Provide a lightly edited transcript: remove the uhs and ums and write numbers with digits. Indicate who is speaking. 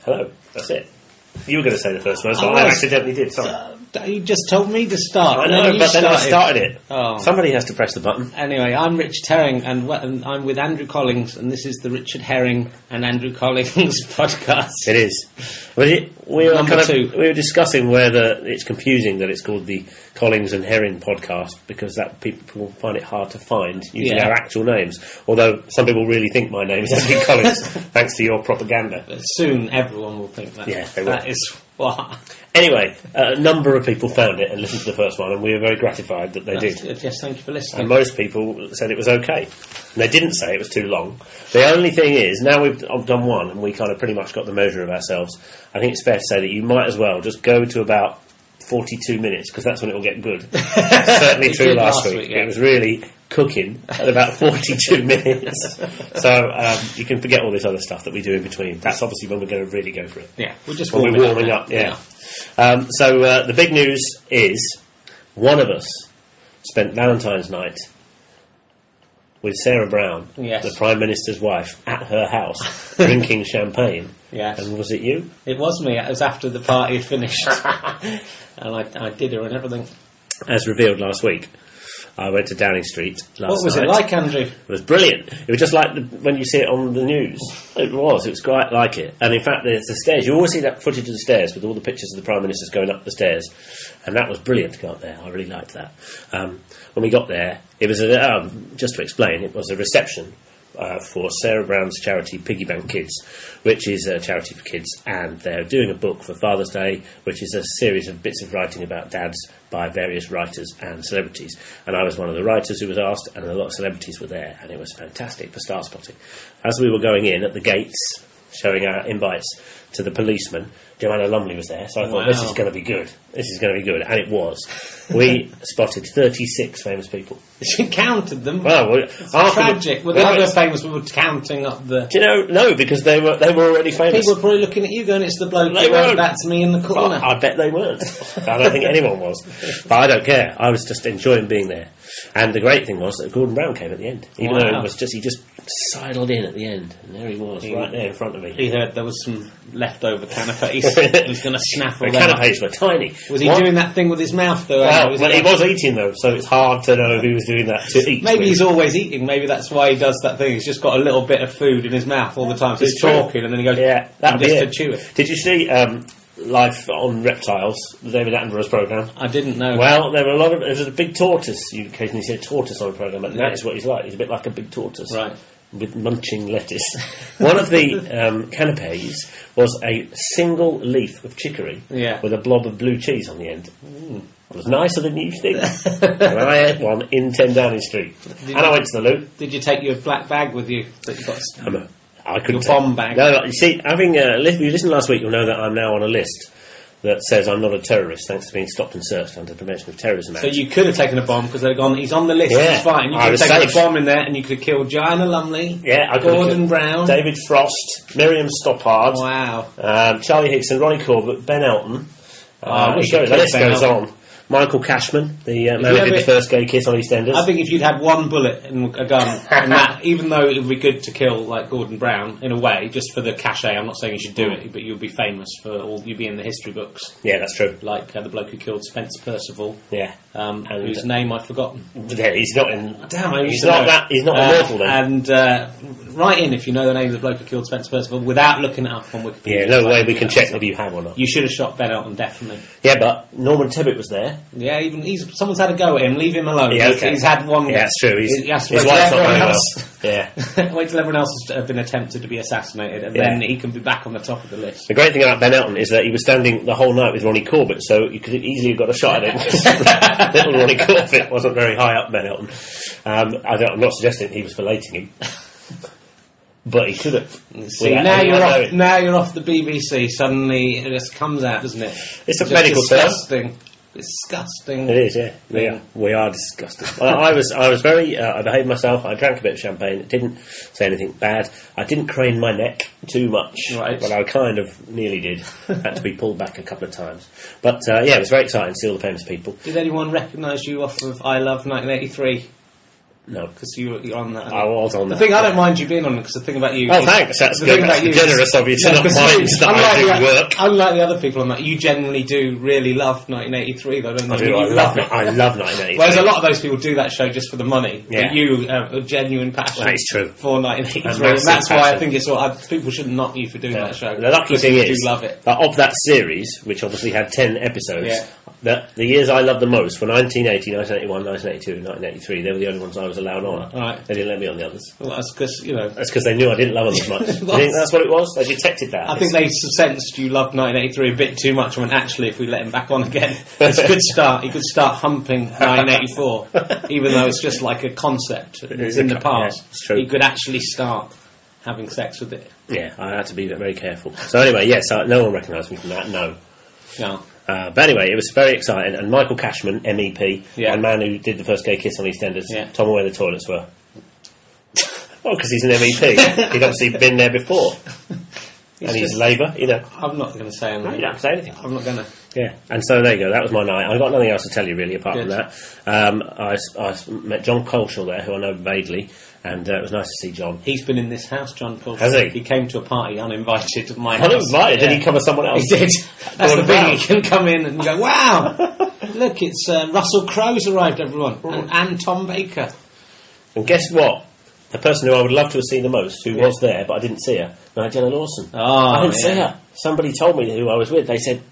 Speaker 1: Hello. That's it. You were going to say the first words, but I accidentally did. Sorry.
Speaker 2: You just told me to start.
Speaker 1: I know, but then I started it.
Speaker 2: Oh.
Speaker 1: Somebody has to press the button.
Speaker 2: Anyway, I'm Richard Herring, and I'm with Andrew Collings, and this is the Richard Herring and Andrew Collings podcast.
Speaker 1: It is. But we were discussing whether it's confusing that it's called the Collings and Herring podcast, because that people find it hard to find using our actual names. Although some people really think my name is Andrew Collings, thanks to your propaganda.
Speaker 2: But soon everyone will think that.
Speaker 1: Yeah, they will.
Speaker 2: That is what.
Speaker 1: Anyway, a number of people found it and listened to the first one, and we were very gratified that they did.
Speaker 2: Good. Yes, thank you for listening.
Speaker 1: And most people said it was okay. And they didn't say it was too long. The only thing is, now we've done one, and we kind of pretty much got the measure of ourselves, I think it's fair to say that you might as well just go to about 42 minutes, because that's when it will get good. Certainly true last week. Yeah. It was really cooking at about 42 minutes. So you can forget all this other stuff that we do in between. That's obviously when we're going to really go for it.
Speaker 2: Yeah, we're just
Speaker 1: warming up. Yeah. So the big news is one of us spent Valentine's night with Sarah Brown, the Prime Minister's wife, at her house, drinking champagne.
Speaker 2: Yes.
Speaker 1: And was it you?
Speaker 2: It was me. It was after the party had finished. And I did her and everything.
Speaker 1: As revealed last week, I went to Downing Street last night.
Speaker 2: What was it like, Andrew?
Speaker 1: It was brilliant. It was just like when you see it on the news. It was quite like it. And in fact, there's the stairs. You always see that footage of the stairs with all the pictures of the Prime Ministers going up the stairs. And that was brilliant to go up there. I really liked that. When we got there, it was, just to explain, it was a reception for Sarah Brown's charity Piggy Bank Kids, which is a charity for kids, and they're doing a book for Father's Day, which is a series of bits of writing about dads by various writers and celebrities. And I was one of the writers who was asked, and a lot of celebrities were there, and it was fantastic for star spotting. As we were going in at the gates, showing our invites to the policeman, Joanna Lumley was there, so I thought, this is going to be good. This is going to be good. And it was. We spotted 36 famous people.
Speaker 2: You counted them?
Speaker 1: Well,
Speaker 2: it's tragic. Were the other famous people counting up the...
Speaker 1: Do you know? No, because they were already famous.
Speaker 2: People were probably looking at you going, it's the bloke who went back to me in the corner.
Speaker 1: I bet they weren't. I don't think anyone was. But I don't care. I was just enjoying being there. And the great thing was that Gordon Brown came at the end. Even though it was he just sidled in at the end. And there he was, right there in front of me.
Speaker 2: He heard there was some leftover canapes. He was going to snaffle them.
Speaker 1: The canapes were tiny.
Speaker 2: Was he doing that thing with his mouth, though?
Speaker 1: Well, he was eating, though, so it's hard to know if he was doing that to eat.
Speaker 2: Maybe he's always eating. Maybe that's why he does that thing. He's just got a little bit of food in his mouth all the time. So he's talking, and then he goes, to chew it.
Speaker 1: Did you see Life on Reptiles, David Attenborough's programme?
Speaker 2: I didn't know.
Speaker 1: Well, there was a big tortoise. You occasionally see a tortoise on a programme, and that is what he's like. He's a bit like a big tortoise.
Speaker 2: Right. With
Speaker 1: munching lettuce. One of the canapes was a single leaf of chicory with a blob of blue cheese on the end. It was nicer than you think. And I had one in 10 Downing Street. I went to the loo.
Speaker 2: Did you take your black bag with you that you got?
Speaker 1: I couldn't.
Speaker 2: Your bomb bag.
Speaker 1: No, you see, having if you listened last week, you'll know that I'm now on a list that says I'm not a terrorist, thanks to being stopped and searched under the Prevention of Terrorism Act.
Speaker 2: So you could have taken a bomb because they'd gone, he's on the list, he's fine. You could have taken a bomb in there and you could have killed Joanna Lumley, Gordon Brown,
Speaker 1: David Frost, Miriam Stoppard, Charlie Hickson, Ronnie Corbett, Ben Elton. The list goes on. Michael Cashman, the man who did the first gay kiss on EastEnders.
Speaker 2: I think if you'd had one bullet and a gun, and that, even though it would be good to kill like Gordon Brown in a way, just for the cachet. I'm not saying you should do it, but you'd be famous for all. You'd be in the history books.
Speaker 1: Yeah, that's true.
Speaker 2: Like the bloke who killed Spence Percival.
Speaker 1: Yeah,
Speaker 2: whose name I've forgotten.
Speaker 1: Yeah, he's not in.
Speaker 2: Damn,
Speaker 1: he's not that. He's not immortal then.
Speaker 2: And write in if you know the name of the bloke who killed Spence Percival without looking it up on Wikipedia.
Speaker 1: Yeah, no way we can check whether you have or not.
Speaker 2: You should have shot Ben Elton, definitely.
Speaker 1: Yeah, but Norman Tebbit was there.
Speaker 2: Yeah, someone's had a go at him. Leave him alone. Yeah, okay. He's had one.
Speaker 1: Yeah, that's true.
Speaker 2: He has to wait till everyone else.
Speaker 1: Yeah.
Speaker 2: Wait till everyone else has been attempted to be assassinated, and then he can be back on the top of the list.
Speaker 1: The great thing about Ben Elton is that he was standing the whole night with Ronnie Corbett, so you could easily have got a shot at him. Little Ronnie Corbett wasn't very high up, Ben Elton. I'm not suggesting he was filleting him. But he could have.
Speaker 2: See, now you're off the BBC. Suddenly it just comes out, doesn't it?
Speaker 1: It's a medical
Speaker 2: disgusting. Disgusting.
Speaker 1: It is, yeah. We are disgusting. I was very. I behaved myself. I drank a bit of champagne. It didn't say anything bad. I didn't crane my neck too much, but I kind of nearly did. Had to be pulled back a couple of times. But it was very exciting to see all the famous people.
Speaker 2: Did anyone recognise you off of I Love 1983?
Speaker 1: No.
Speaker 2: Because you're on that.
Speaker 1: I was on
Speaker 2: the
Speaker 1: that.
Speaker 2: thing, I don't mind you being on it, because the thing about you...
Speaker 1: Oh, thanks. That's
Speaker 2: the
Speaker 1: good.
Speaker 2: thing
Speaker 1: That's
Speaker 2: about you
Speaker 1: generous of you to not mind that I do work.
Speaker 2: Unlike the other people on that, you generally do really love 1983, though, don't you?
Speaker 1: I love 1983.
Speaker 2: Whereas a lot of those people do that show just for the money.
Speaker 1: Yeah.
Speaker 2: But you have a genuine passion
Speaker 1: That is true.
Speaker 2: for 1983. And that's why I think it's people shouldn't knock you for doing that show.
Speaker 1: The lucky thing is,
Speaker 2: you love it.
Speaker 1: that of that series, which obviously had 10 episodes, the years I loved the most were 1980, 1981, 1982, and 1983. They were the only ones I was allowed on.
Speaker 2: Right.
Speaker 1: They didn't let me on the others.
Speaker 2: Well, that's because,
Speaker 1: That's because they knew I didn't love them as much. You think that's what it was? They detected that.
Speaker 2: I think they sensed you loved 1983 a bit too much, and went, actually, if we let him back on again, it's a good start. He could start humping 1984, even though it's just like a concept. It's in the past.
Speaker 1: Yeah, it's true.
Speaker 2: He could actually start having sex with it.
Speaker 1: Yeah, I had to be very careful. So anyway, yes, no one recognised me from that, no. But anyway, it was very exciting. And Michael Cashman, MEP, the man who did the first gay kiss on EastEnders, told me where the toilets were. Well, because he's an MEP. He'd obviously been there before. And he's Labour,
Speaker 2: I'm not going to say anything.
Speaker 1: No, you don't have to say anything.
Speaker 2: I'm not going to.
Speaker 1: Yeah, and so there you go. That was my night. I've got nothing else to tell you, really, apart from that. I met John Coleshaw there, who I know vaguely, and it was nice to see John.
Speaker 2: He's been in this house, John Coleshaw.
Speaker 1: Has he?
Speaker 2: He came to a party uninvited at my house.
Speaker 1: Uninvited? Did he cover someone else?
Speaker 2: He did. That's the thing. He can come in and go, wow, look, it's Russell Crowe's arrived, everyone, and Tom Baker.
Speaker 1: And guess what? The person who I would love to have seen the most, who was there, but I didn't see her, Nigella Lawson.
Speaker 2: Oh,
Speaker 1: I didn't see her. Somebody told me who I was with. They said,